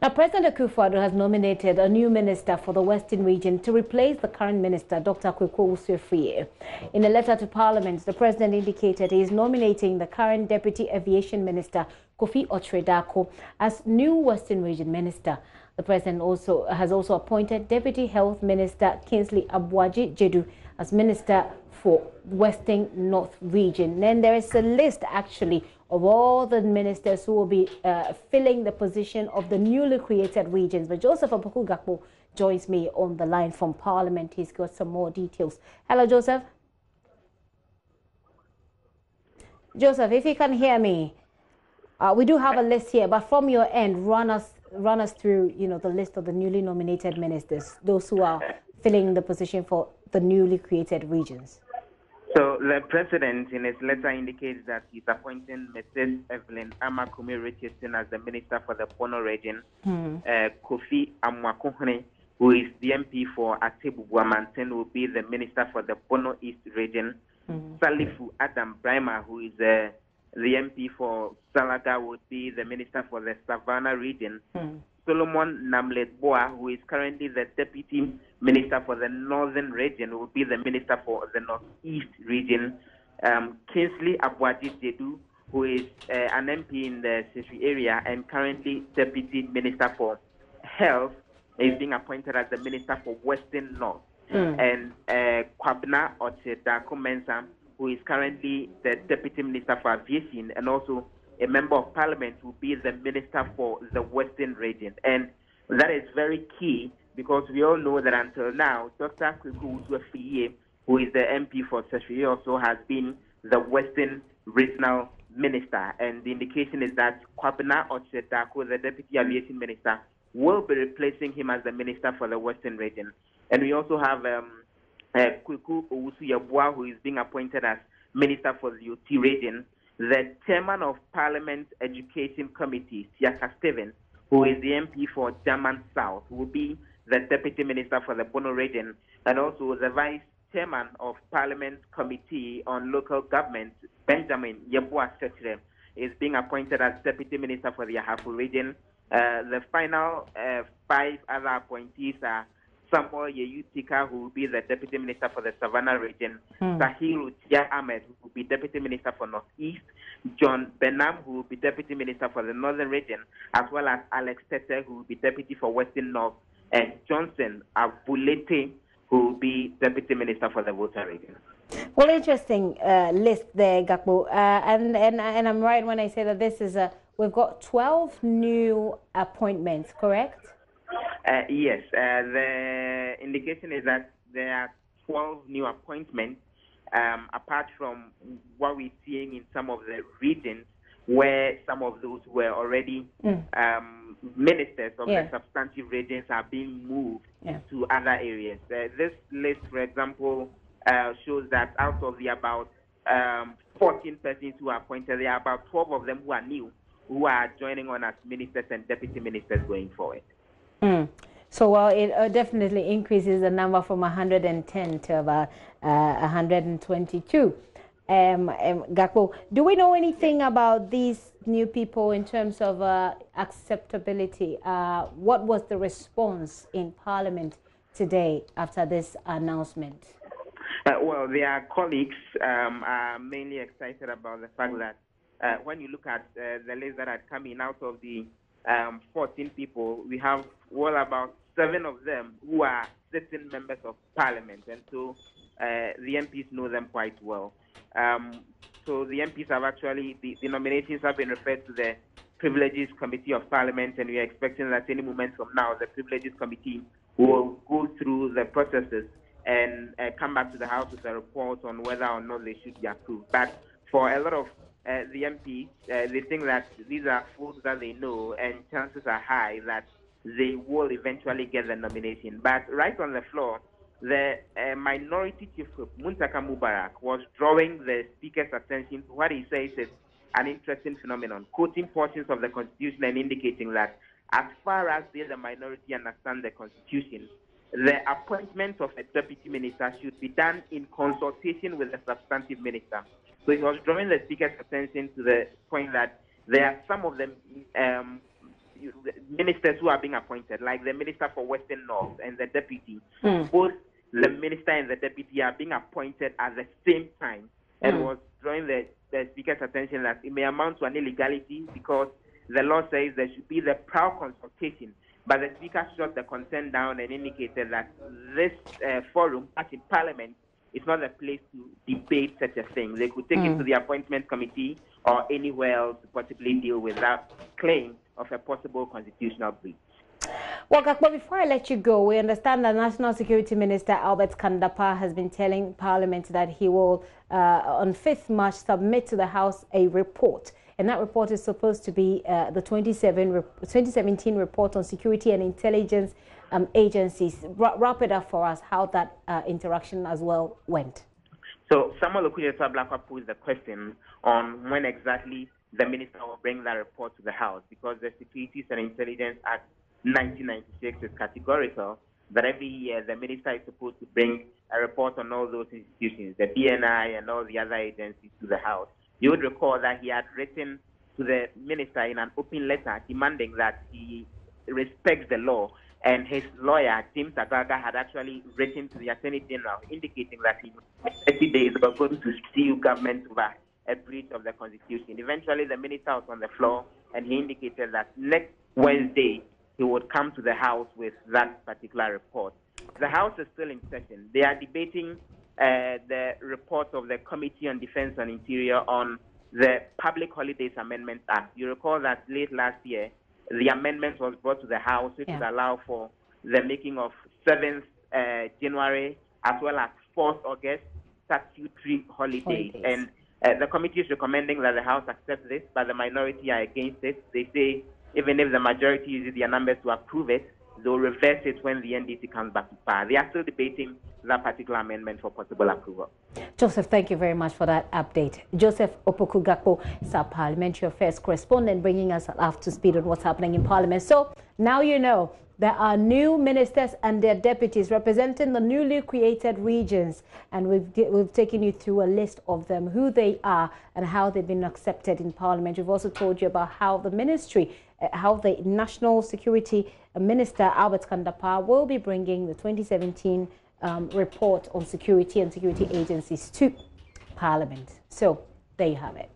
Now, President Akufo-Addo has nominated a new minister for the Western region to replace the current minister, Dr. Akufo-Addo. In a letter to Parliament, the president indicated he is nominating the current Deputy Aviation Minister, Akufo-Addo, as new Western region minister. The president has also appointed Deputy Health Minister Kingsley Abuaji-Jedu as Minister for Western North region. Then there is a list actually of all the ministers who will be filling the position of the newly created regions. But Joseph Gakpo joins me on the line from Parliament. He's got some more details. Hello, Joseph. Joseph, if you can hear me, we do have a list here, but from your end, run us through, the list of the newly nominated ministers, those who are filling the position for the newly created regions. So the president in his letter indicates that he's appointing Mrs. Evelyn Amakumi Richardson as the minister for the Bono region, Kofi Amwakohene, who is the MP for Atebubuamanten, will be the minister for the Bono East region, Salifu Adam Brima, who is the MP for Salaga, would be the minister for the Savannah region. Solomon Namlet-Boa, who is currently the deputy minister for the northern region, will be the minister for the northeast region. Kingsley Abuaji-Jedu, who is an MP in the Sisi area and currently deputy minister for health, is being appointed as the minister for Western North. And Kwabena Oche-Darko-Mensah, who is currently the deputy minister for aviation and also a member of parliament, will be the minister for the Western region. And that is very key because we all know that until now, Dr. Akufo-Addo, who is the MP for Sesi, also has been the Western regional minister. And the indication is that Kwabena Oche-Darko, the deputy aviation minister, will be replacing him as the minister for the Western region. And we also have Kweku Owusu-Yeboah, who is being appointed as minister for the UT region. The chairman of Parliament Education Committee, Siaka Stevens, who is the MP for German South, will be the deputy minister for the Bono region, and also the vice chairman of Parliament Committee on Local Government, Benjamin Yeboah-Setre, is being appointed as deputy minister for the Ahafo region. The final 5 other appointees are Samuel Yeyutika, who will be the deputy minister for the Savannah region, Sahiru Tia Ahmed, who will be deputy minister for Northeast, John Benham, who will be deputy minister for the Northern region, as well as Alex Tete, who will be deputy for Western North, and Johnson Abulete, who will be deputy minister for the Volta region. Well, interesting list there, Gakpo. And I'm right when I say that this is we've got 12 new appointments, correct? Yes, the indication is that there are 12 new appointments, apart from what we're seeing in some of the regions where some of those were already ministers of the substantive regions are being moved to other areas. This list, for example, shows that out of the about 14 persons who are appointed, there are about 12 of them who are new, who are joining on as ministers and deputy ministers going forward. So, well, it definitely increases the number from 110 to about 122. Gakpo, do we know anything about these new people in terms of acceptability? What was the response in Parliament today after this announcement? Well, their colleagues are mainly excited about the fact that when you look at the list that had come in out of the 14 people, we have about 7 of them who are sitting members of parliament, and so the MPs know them quite well. So the MPs have actually, the nominations have been referred to the Privileges Committee of Parliament, and we are expecting that any moment from now, the Privileges Committee will go through the processes and come back to the House with a report on whether or not they should be approved. But for a lot of the MPs, they think that these are folks that they know, and chances are high that they will eventually get the nomination. But right on the floor, the minority chief whip, Muntaka Mubarak, was drawing the speaker's attention to what he says is an interesting phenomenon, quoting portions of the Constitution and indicating that as far as the minority understand the Constitution, the appointment of a deputy minister should be done in consultation with the substantive minister. So he was drawing the speaker's attention to the point that there are some of them ministers who are being appointed, like the Minister for Western North and the Deputy, both the Minister and the Deputy are being appointed at the same time, and was drawing the Speaker's attention that it may amount to an illegality because the law says there should be the prior consultation. But the Speaker shot the consent down and indicated that this forum, as in Parliament, is not a place to debate such a thing. They could take it to the Appointment Committee or anywhere else to possibly deal with that claim of a possible constitutional breach. Well, Gakpo, before I let you go, we understand that National Security Minister Albert Kandapah has been telling Parliament that he will, on 5th March, submit to the House a report. And that report is supposed to be the 2017 report on security and intelligence agencies. Wrap it up for us, how that interaction as well went. So Samuel Okudzeto-Ablakwa posed the question on when exactly the minister will bring that report to the House, because the Securities and Intelligence Act 1996 is categorical that every year the minister is supposed to bring a report on all those institutions, the BNI and all the other agencies, to the House. You would recall that he had written to the minister in an open letter demanding that he respects the law, and his lawyer, James Agaga, had actually written to the Attorney General indicating that in 30 days were going to sue government over a breach of the Constitution. Eventually, the minister was on the floor, and he indicated that next Wednesday he would come to the House with that particular report. The House is still in session. They are debating the report of the Committee on Defense and Interior on the Public Holidays Amendment Act. You recall that late last year, the amendment was brought to the House, which would allow for the making of 7th January as well as 4th August statutory holidays. And the committee is recommending that the House accept this, but the minority are against it. They say even if the majority uses their numbers to approve it, they'll reverse it when the NDC comes back to power. They are still debating that particular amendment for possible approval. Joseph, thank you very much for that update. Joseph Opoku Gakpo, our Parliamentary Affairs correspondent, bringing us up to speed on what's happening in Parliament. So now you know there are new ministers and their deputies representing the newly created regions, and we've taken you through a list of them, who they are and how they've been accepted in Parliament. We've also told you about how the ministry, how the National Security Minister Albert Kandapah will be bringing the 2017 report on security and security agencies to Parliament. So there you have it.